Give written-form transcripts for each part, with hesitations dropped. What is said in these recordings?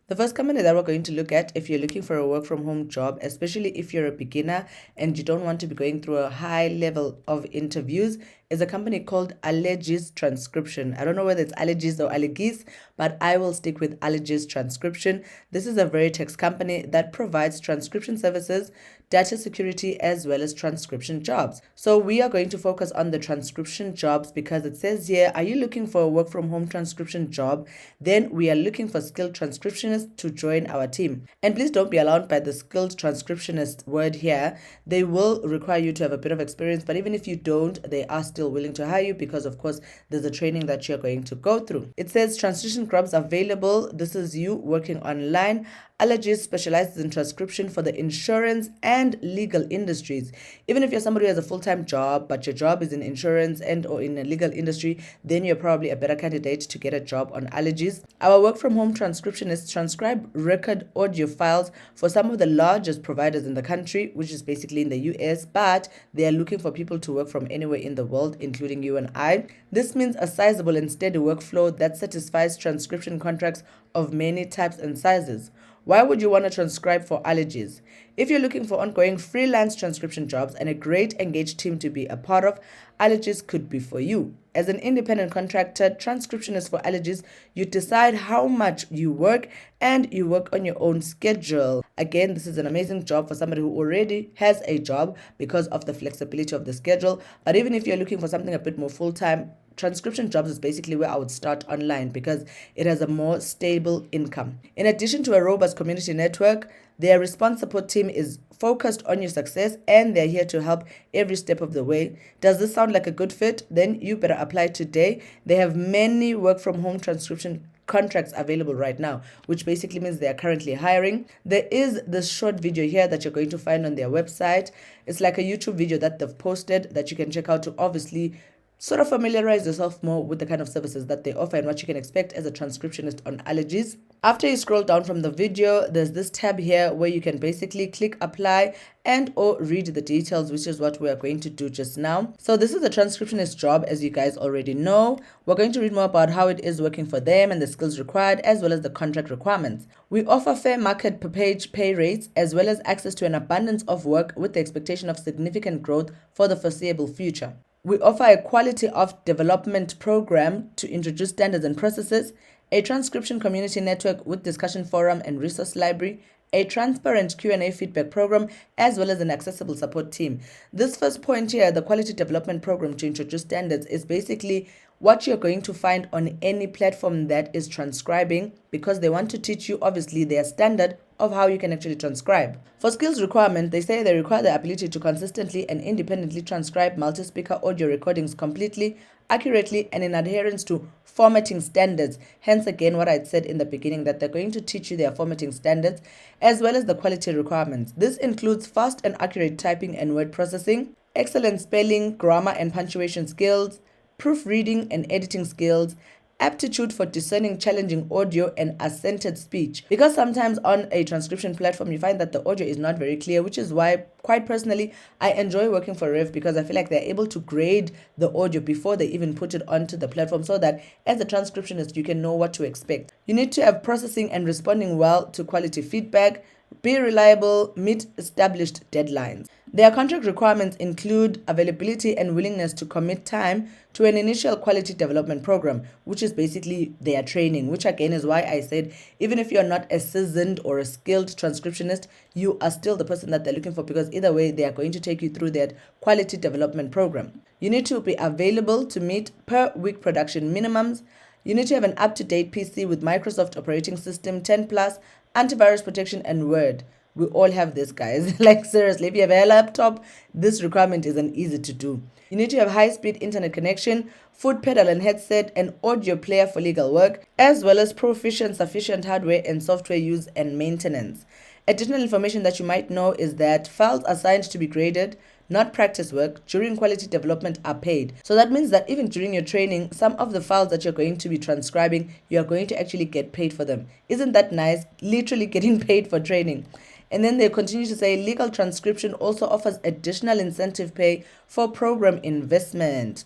The first company that we're going to look at, if you're looking for a work from home job, especially if you're a beginner and you don't want to be going through a high level of interviews, is a company called Allergies Transcription. I don't know whether it's allergies or allergies, but I will stick with Allergies Transcription. This is a Veritex company that provides transcription services, data security, as well as transcription jobs. So we are going to focus on the transcription jobs because it says here, are you looking for a work from home transcription job? Then we are looking for skilled transcriptionists to join our team. And please don't be alarmed by the skilled transcriptionist word here. They will require you to have a bit of experience, but even if you don't, they are still willing to hire you because, of course, there's a training that you're going to go through. It says translation jobs available. This is you working online. Allergies specializes in transcription for the insurance and legal industries. Even if you're somebody who has a full-time job, but your job is in insurance and or in a legal industry, then you're probably a better candidate to get a job on Allergies. Our work from home transcriptionists transcribe record audio files for some of the largest providers in the country, which is basically in the US, but they are looking for people to work from anywhere in the world, including you and I. This means a sizable and steady workflow that satisfies transcription contracts of many types and sizes. Why would you want to transcribe for Allergies? If you're looking for ongoing freelance transcription jobs and a great engaged team to be a part of, Allergies could be for you. As an independent contractor, transcriptionist for Allergies, you decide how much you work and you work on your own schedule. Again, this is an amazing job for somebody who already has a job because of the flexibility of the schedule. But even if you're looking for something a bit more full-time, transcription jobs is basically where I would start online because it has a more stable income. In addition to a robust community network, their response support team is focused on your success and they're here to help every step of the way. Does this sound like a good fit? Then you better apply today. They have many work from home transcription contracts available right now, which basically means they are currently hiring. There is this short video here that you're going to find on their website. It's like a YouTube video that they've posted that you can check out to obviously sort of familiarize yourself more with the kind of services that they offer and what you can expect as a transcriptionist on Allergies. After you scroll down from the video, there's this tab here where you can basically click apply and or read the details, which is what we are going to do just now. So this is a transcriptionist job, as you guys already know. We're going to read more about how it is working for them and the skills required, as well as the contract requirements. We offer fair market per page pay rates, as well as access to an abundance of work with the expectation of significant growth for the foreseeable future. We offer a quality of development program to introduce standards and processes, a transcription community network with discussion forum and resource library, a transparent Q&A feedback program, as well as an accessible support team. This first point here, the quality development program to introduce standards, is basically what you're going to find on any platform that is transcribing because they want to teach you, obviously, their standard of how you can actually transcribe. For skills requirement, they say they require the ability to consistently and independently transcribe multi-speaker audio recordings completely, accurately, and in adherence to formatting standards. Hence, again, what I said in the beginning, that they're going to teach you their formatting standards as well as the quality requirements. This includes fast and accurate typing and word processing, excellent spelling, grammar and punctuation skills, proofreading and editing skills, aptitude for discerning challenging audio and accented speech. Because sometimes on a transcription platform you find that the audio is not very clear, which is why quite personally I enjoy working for Rev because I feel like they're able to grade the audio before they even put it onto the platform so that as a transcriptionist you can know what to expect. You need to have processing and responding well to quality feedback, be reliable, meet established deadlines. Their contract requirements include availability and willingness to commit time to an initial quality development program, which is basically their training, which again is why I said even if you're not a seasoned or a skilled transcriptionist, you are still the person that they're looking for because either way they are going to take you through that quality development program. You need to be available to meet per week production minimums. You need to have an up-to-date PC with Microsoft operating system 10 plus, antivirus protection, and Word. We all have this, guys. Like seriously, if you have a laptop, this requirement isn't easy to do. You need to have high-speed internet connection, foot pedal and headset, and audio player for legal work, as well as proficient sufficient hardware and software use and maintenance. Additional information that you might know is that files assigned to be graded, not practice work, during quality development are paid. So that means that even during your training, some of the files that you're going to be transcribing, you are going to actually get paid for them. Isn't that nice? Literally getting paid for training. And then they continue to say legal transcription also offers additional incentive pay for program investment.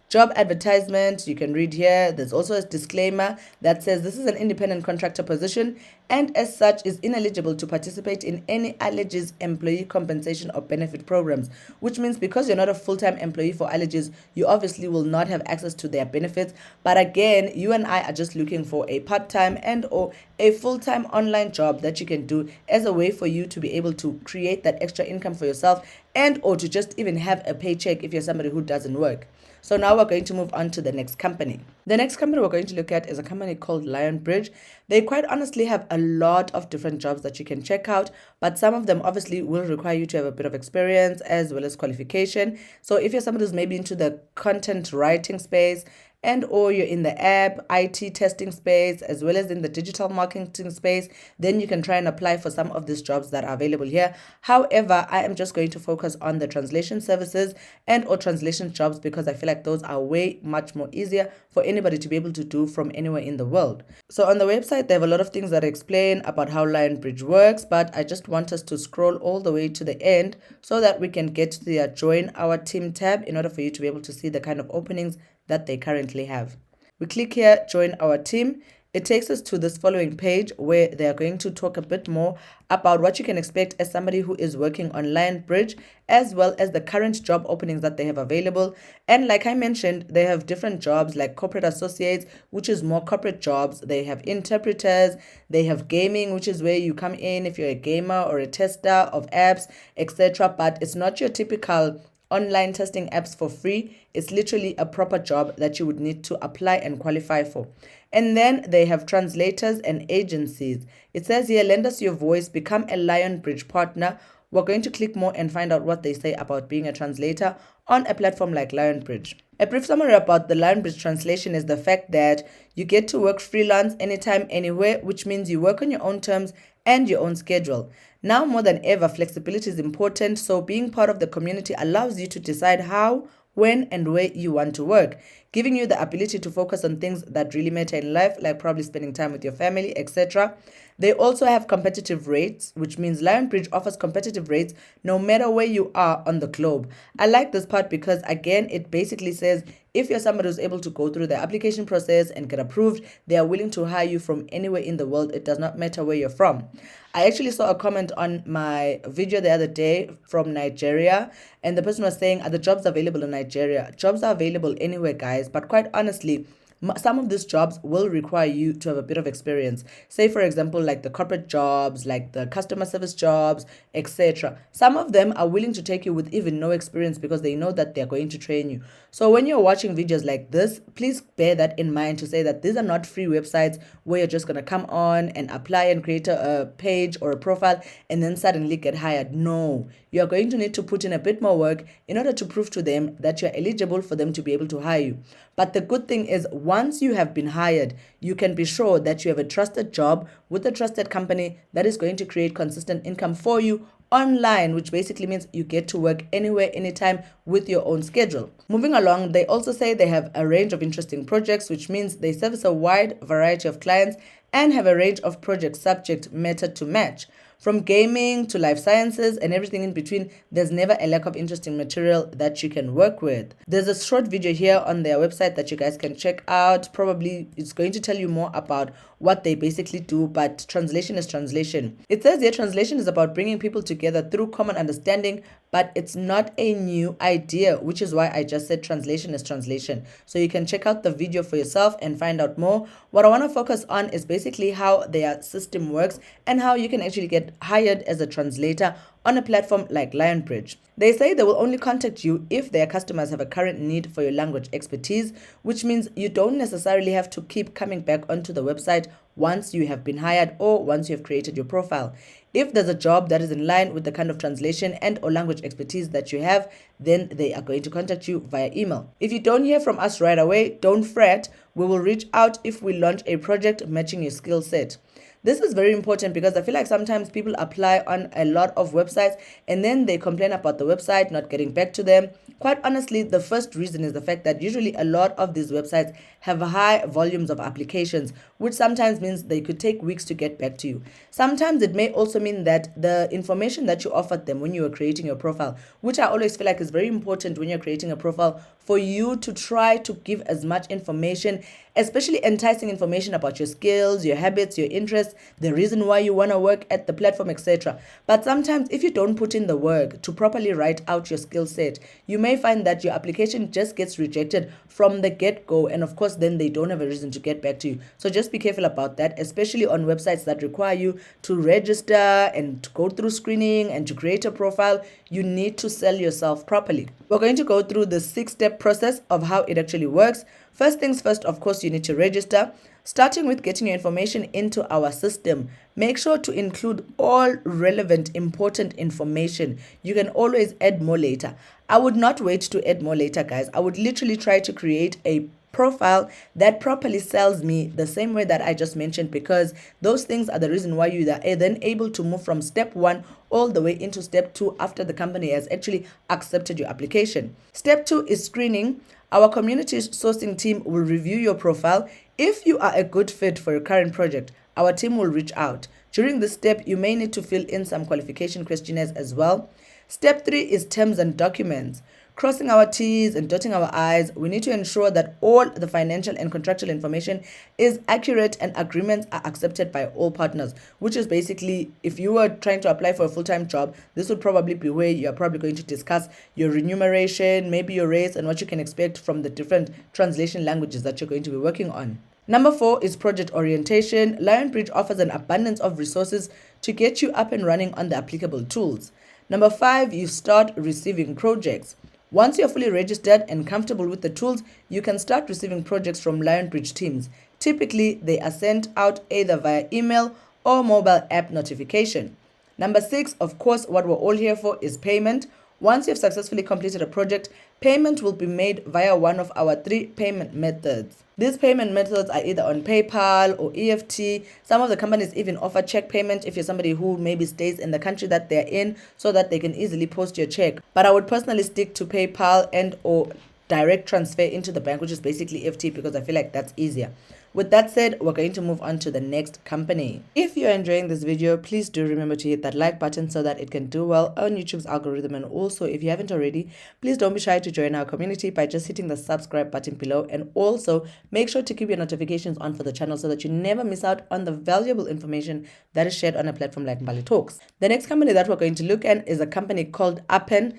Job advertisement, you can read here. There's also a disclaimer that says this is an independent contractor position and as such is ineligible to participate in any Allergies employee compensation or benefit programs, which means because you're not a full-time employee for Allergies, you obviously will not have access to their benefits. But again, you and I are just looking for a part-time and or a full-time online job that you can do as a way for you to be able to create that extra income for yourself and or to just even have a paycheck if you're somebody who doesn't work. So now we're going to move on to the next company. The next company we're going to look at is a company called Lionbridge. They quite honestly have a lot of different jobs that you can check out, but some of them obviously will require you to have a bit of experience as well as qualification. So if you're somebody who's maybe into the content writing space, and or you're in the app IT testing space as well as in the digital marketing space, then you can try and apply for some of these jobs that are available here. However, I am just going to focus on the translation services and or translation jobs because I feel like those are way much more easier for anybody to be able to do from anywhere in the world. So on the website, they have a lot of things that explain about how Lionbridge works, but I just want us to scroll all the way to the end so that we can get to the join our team tab in order for you to be able to see the kind of openings that they currently have. We click here, join our team. It takes us to this following page where they are going to talk a bit more about what you can expect as somebody who is working on Lionbridge, as well as the current job openings that they have available. And like I mentioned, they have different jobs like corporate associates, which is more corporate jobs. They have interpreters, they have gaming, which is where you come in if you're a gamer or a tester of apps, etc. But it's not your typical online testing apps for free. It's literally a proper job that you would need to apply and qualify for. And then they have translators and agencies. It says here, lend us your voice, become a Lionbridge partner. We're going to click more and find out what they say about being a translator on a platform like Lionbridge. A brief summary about the Lionbridge translation is the fact that you get to work freelance anytime, anywhere, which means you work on your own terms and your own schedule. Now more than ever, flexibility is important, so being part of the community allows you to decide how, when, and where you want to work, giving you the ability to focus on things that really matter in life, like probably spending time with your family, etc. They also have competitive rates, which means Lionbridge offers competitive rates no matter where you are on the globe. I like this part because, again, it basically says if you're somebody who's able to go through the application process and get approved, they are willing to hire you from anywhere in the world. It does not matter where you're from. I actually saw a comment on my video the other day from Nigeria, and the person was saying, are the jobs available in Nigeria? Jobs are available anywhere, guys, but quite honestly, some of these jobs will require you to have a bit of experience. Say, for example, like the corporate jobs, like the customer service jobs, etc. Some of them are willing to take you with even no experience because they know that they're going to train you. So when you're watching videos like this, please bear that in mind to say that these are not free websites where you're just going to come on and apply and create a page or a profile and then suddenly get hired. No, you're going to need to put in a bit more work in order to prove to them that you're eligible for them to be able to hire you. But the good thing is, once you have been hired, you can be sure that you have a trusted job with a trusted company that is going to create consistent income for you online, which basically means you get to work anywhere, anytime with your own schedule. Moving along, they also say they have a range of interesting projects, which means they service a wide variety of clients and have a range of project subject matter to match. From gaming to life sciences and everything in between, there's never a lack of interesting material that you can work with. There's a short video here on their website that you guys can check out. Probably it's going to tell you more about what they basically do, but translation is translation. It says here translation is about bringing people together through common understanding, but it's not a new idea, which is why I just said translation is translation. So you can check out the video for yourself and find out more. What I want to focus on is basically how their system works and how you can actually get hired as a translator on a platform like Lionbridge. They say they will only contact you if their customers have a current need for your language expertise, which means you don't necessarily have to keep coming back onto the website once you have been hired or once you have created your profile. If there's a job that is in line with the kind of translation and or language expertise that you have, then they are going to contact you via email. If you don't hear from us right away, don't fret. We will reach out if we launch a project matching your skill set. This is very important because I feel like sometimes people apply on a lot of websites and then they complain about the website not getting back to them. Quite honestly, the first reason is the fact that usually a lot of these websites have high volumes of applications, which sometimes means they could take weeks to get back to you. Sometimes it may also mean that the information that you offered them when you were creating your profile, which I always feel like is very important when you're creating a profile, for you to try to give as much information, especially enticing information about your skills, your habits, your interests, the reason why you want to work at the platform, etc. But sometimes if you don't put in the work to properly write out your skill set, you may find that your application just gets rejected from the get-go, and of course then they don't have a reason to get back to you. So just be careful about that, especially on websites that require you to register and to go through screening and to create a profile. You need to sell yourself properly. We're going to go through the 6-step process of how it actually works. First things first, of course, you need to register. Starting with getting your information into our system, make sure to include all relevant, important information. You can always add more later. I would not wait to add more later, guys. I would literally try to create a profile that properly sells me the same way that I just mentioned, because those things are the reason why you are then able to move from step 1 all the way into step 2 after the company has actually accepted your application. Step 2 is screening. Our community sourcing team will review your profile. If you are a good fit for your current project, our team will reach out. During this step, you may need to fill in some qualification questionnaires as well. Step 3 is terms and documents. Crossing our T's and dotting our I's, we need to ensure that all the financial and contractual information is accurate and agreements are accepted by all partners, which is basically, if you were trying to apply for a full-time job, this would probably be where you're probably going to discuss your remuneration, maybe your rates, and what you can expect from the different translation languages that you're going to be working on. Number 4 is project orientation. Lionbridge offers an abundance of resources to get you up and running on the applicable tools. Number 5, you start receiving projects. Once you're fully registered and comfortable with the tools, you can start receiving projects from Lionbridge teams. Typically, they are sent out either via email or mobile app notification. Number 6, of course, what we're all here for is payment. Once you've successfully completed a project, payment will be made via one of our 3 payment methods. These payment methods are either on PayPal or EFT. Some of the companies even offer check payment if you're somebody who maybe stays in the country that they're in, so that they can easily post your check. But I would personally stick to PayPal and or direct transfer into the bank, which is basically EFT, because I feel like that's easier. With that said, we're going to move on to the next company. If you're enjoying this video, please do remember to hit that like button so that it can do well on YouTube's algorithm. And also, if you haven't already, please don't be shy to join our community by just hitting the subscribe button below. And also, make sure to keep your notifications on for the channel so that you never miss out on the valuable information that is shared on a platform like Mbali Talks. The next company that we're going to look at is a company called Appen.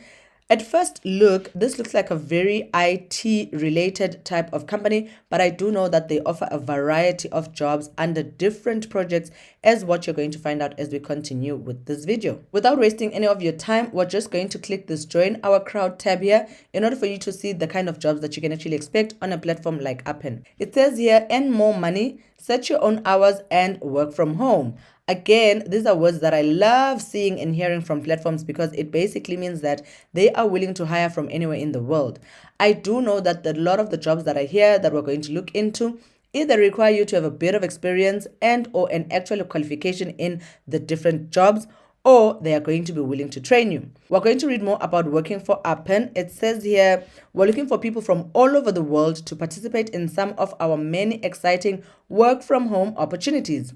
At first look, this looks like a very IT related type of company, but I do know that they offer a variety of jobs under different projects, as what you're going to find out as we continue with this video. Without wasting any of your time, we're just going to click this join our crowd tab here in order for you to see the kind of jobs that you can actually expect on a platform like Appen. It says here, earn more money, set your own hours, and work from home. Again, these are words that I love seeing and hearing from platforms, because it basically means that they are willing to hire from anywhere in the world. I do know that a lot of the jobs that I hear that we're going to look into either require you to have a bit of experience and or an actual qualification in the different jobs, or they are going to be willing to train you. We're going to read more about working for Appen. It says here, we're looking for people from all over the world to participate in some of our many exciting work from home opportunities.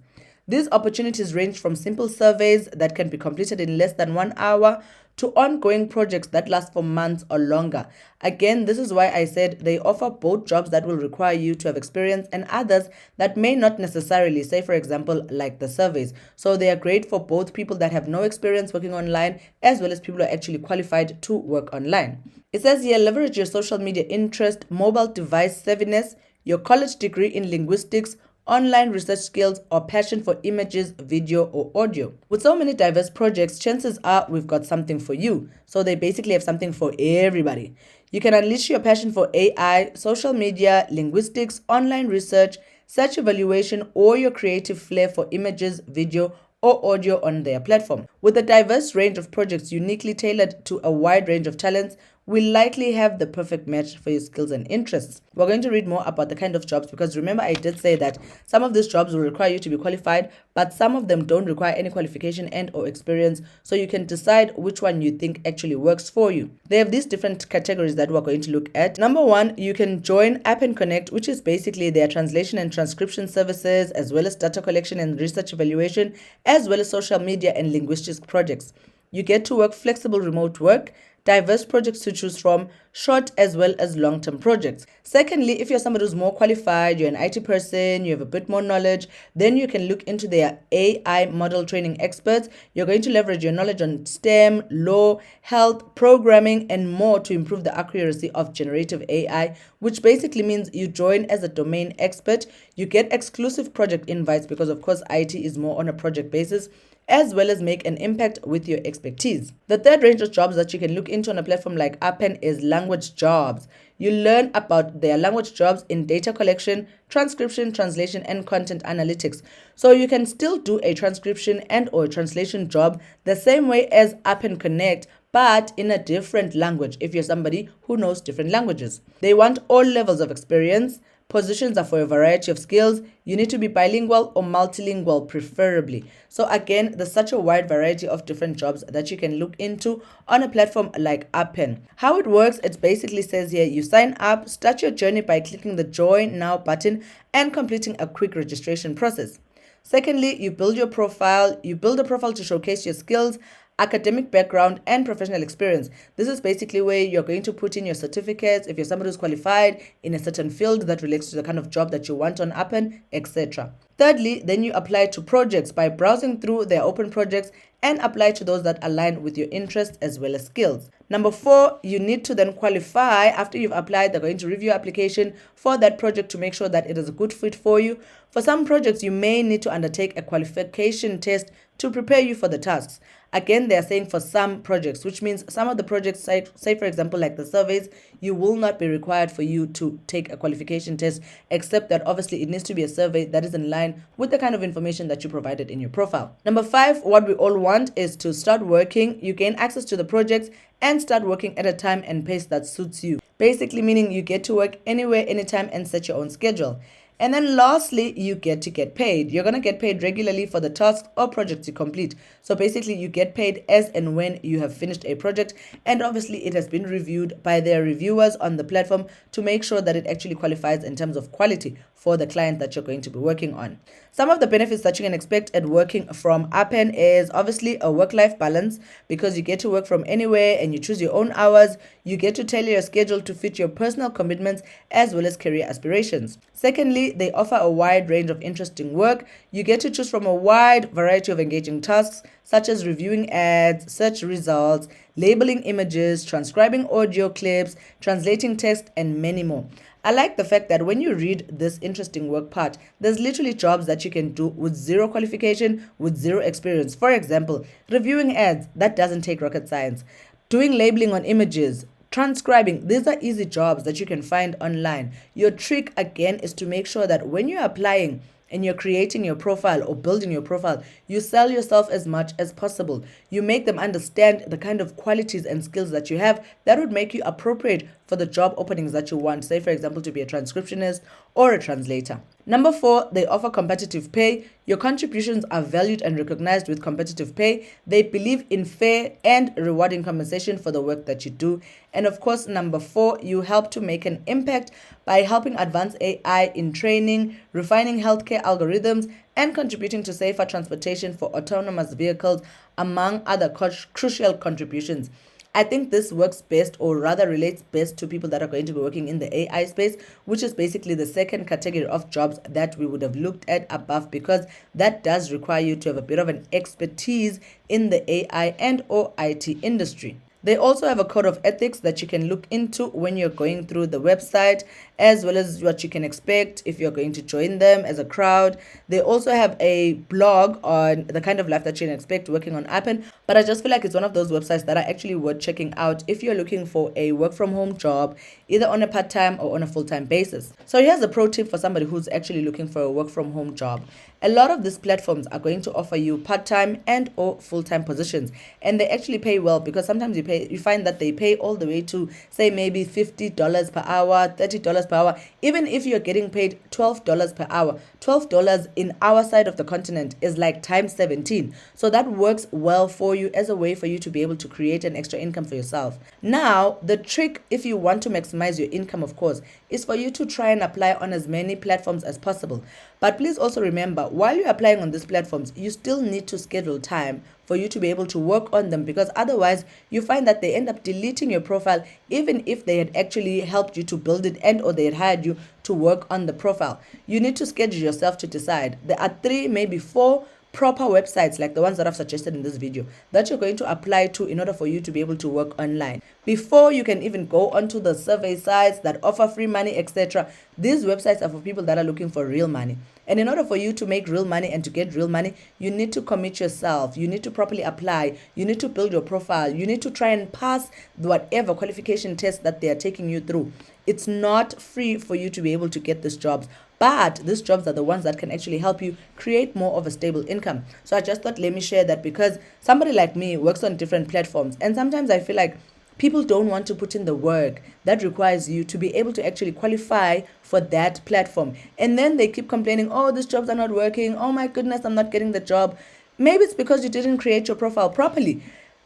These opportunities range from simple surveys that can be completed in less than 1 hour to ongoing projects that last for months or longer. Again, this is why I said they offer both jobs that will require you to have experience and others that may not necessarily, say for example, like the surveys. So they are great for both people that have no experience working online as well as people who are actually qualified to work online. It says here, leverage your social media interest, mobile device savviness, your college degree in linguistics, online research skills, or passion for images, video, or audio. With so many diverse projects, chances are we've got something for you. So they basically have something for everybody. You can unleash your passion for AI, social media, linguistics, online research, search evaluation, or your creative flair for images, video, or audio on their platform. With a diverse range of projects uniquely tailored to a wide range of talents, will likely have the perfect match for your skills and interests. We're going to read more about the kind of jobs because remember I did say that some of these jobs will require you to be qualified, but some of them don't require any qualification and or experience, so you can decide which one you think actually works for you. They have these different categories that we're going to look at. Number one, you can join App and Connect, which is basically their translation and transcription services, as well as data collection and research evaluation, as well as social media and linguistics projects. You get to work flexible remote work, diverse projects to choose from, short as well as long-term projects. Secondly, if you're somebody who's more qualified, you're an IT person, you have a bit more knowledge, then you can look into their AI model training experts. You're going to leverage your knowledge on STEM, law, health, programming, and more to improve the accuracy of generative AI, which basically means you join as a domain expert. You get exclusive project invites because, of course, IT is more on a project basis, as well as make an impact with your expertise. The third range of jobs that you can look into on a platform like Appen is language jobs. You learn about their language jobs in data collection, transcription, translation, and content analytics. So you can still do a transcription and or translation job the same way as Appen Connect, but in a different language if you're somebody who knows different languages. They want all levels of experience. Positions are for a variety of skills. You need to be bilingual or multilingual preferably. So again, there's such a wide variety of different jobs that you can look into on a platform like Appen. How it works, it basically says here, you sign up, start your journey by clicking the Join Now button and completing a quick registration process. Secondly, you build your profile. You build a profile to showcase your skills, academic background, and professional experience. This is basically where you're going to put in your certificates, if you're somebody who's qualified in a certain field that relates to the kind of job that you want on Appen, etc. Thirdly, then you apply to projects by browsing through their open projects and apply to those that align with your interests as well as skills. Number 4, you need to then qualify. After you've applied, they're going to review your application for that project to make sure that it is a good fit for you. For some projects, you may need to undertake a qualification test to prepare you for the tasks. Again, they're saying for some projects, which means some of the projects, say for example, like the surveys, you will not be required for you to take a qualification test, except that obviously it needs to be a survey that is in line with the kind of information that you provided in your profile. Number 5, what we all want is to start working. You gain access to the projects and start working at a time and pace that suits you. Basically meaning you get to work anywhere, anytime, and set your own schedule. And then lastly, you get to get paid. You're going to get paid regularly for the tasks or projects you complete. So basically, you get paid as and when you have finished a project. And obviously, it has been reviewed by their reviewers on the platform to make sure that it actually qualifies in terms of quality for the client that you're going to be working on. Some of the benefits that you can expect at working from Appen is obviously a work-life balance, because you get to work from anywhere and you choose your own hours. You get to tailor your schedule to fit your personal commitments as well as career aspirations. Secondly, they offer a wide range of interesting work. You get to choose from a wide variety of engaging tasks, such as reviewing ads, search results, labeling images, transcribing audio clips, translating text, and many more. I like the fact that when you read this interesting work part, there's literally jobs that you can do with zero qualification, with zero experience. For example, reviewing ads, that doesn't take rocket science. Doing labeling on images, transcribing, these are easy jobs that you can find online. Your trick again is to make sure that when you're applying and you're creating your profile or building your profile, you sell yourself as much as possible. You make them understand the kind of qualities and skills that you have that would make you appropriate for the job openings that you want, say for example to be a transcriptionist or a translator. Number 4, they offer competitive pay. Your contributions are valued and recognized with competitive pay. They believe in fair and rewarding compensation for the work that you do. And of course, number 4, you help to make an impact by helping advance AI in training, refining healthcare algorithms, and contributing to safer transportation for autonomous vehicles, among other crucial contributions. I think this works best, or rather relates best, to people that are going to be working in the AI space, which is basically the second category of jobs that we would have looked at above, because that does require you to have a bit of an expertise in the AI and or IT industry. They also have a code of ethics that you can look into when you're going through the website, as well as what you can expect if you're going to join them as a crowd. They also have a blog on the kind of life that you can expect working on Appen. But I just feel like it's one of those websites that are actually worth checking out if you're looking for a work from home job, either on a part-time or on a full-time basis. So here's a pro tip for somebody who's actually looking for a work from home job. A lot of these platforms are going to offer you part-time and or full-time positions, and they actually pay well, because sometimes you pay you find that they pay all the way to, say, maybe $50 per hour, $30 per hour. Even if you're getting paid $12 per hour, $12 in our side of the continent is like times 17. So that works well for you as a way for you to be able to create an extra income for yourself. Now, the trick, if you want to maximize your income, of course, is for you to try and apply on as many platforms as possible. But please also remember, while you're applying on these platforms, you still need to schedule time for you to be able to work on them, because otherwise you find that they end up deleting your profile even if they had actually helped you to build it and or they had hired you to work on the profile. You need to schedule yourself to decide. There are 3, maybe 4 proper websites like the ones that I've suggested in this video that you're going to apply to in order for you to be able to work online. Before you can even go onto the survey sites that offer free money, etc., these websites are for people that are looking for real money. And in order for you to make real money and to get real money, you need to commit yourself. You need to properly apply. You need to build your profile. You need to try and pass whatever qualification test that they are taking you through. It's not free for you to be able to get these jobs, but these jobs are the ones that can actually help you create more of a stable income. So I just thought, let me share that, because somebody like me works on different platforms, and sometimes I feel like people don't want to put in the work that requires you to be able to actually qualify for that platform. And then they keep complaining, oh, these jobs are not working. Oh my goodness, I'm not getting the job. Maybe it's because you didn't create your profile properly.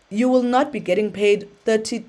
You will not be getting paid $30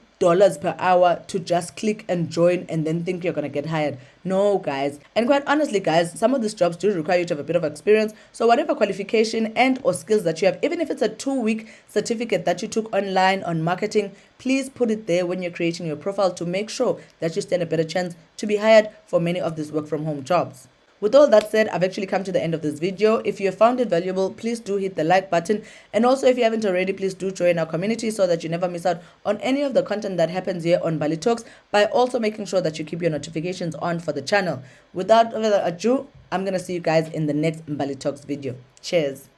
per hour to just click and join and then think you're going to get hired. No, guys. And quite honestly, guys, some of these jobs do require you to have a bit of experience. So whatever qualification and or skills that you have, even if it's a 2-week certificate that you took online on marketing, please put it there when you're creating your profile to make sure that you stand a better chance to be hired for many of these work from home jobs. With all that said, I've actually come to the end of this video. If you have found it valuable, please do hit the like button. And also, if you haven't already, please do join our community so that you never miss out on any of the content that happens here on Mbali Talks, by also making sure that you keep your notifications on for the channel. Without further ado, I'm going to see you guys in the next Mbali Talks video. Cheers.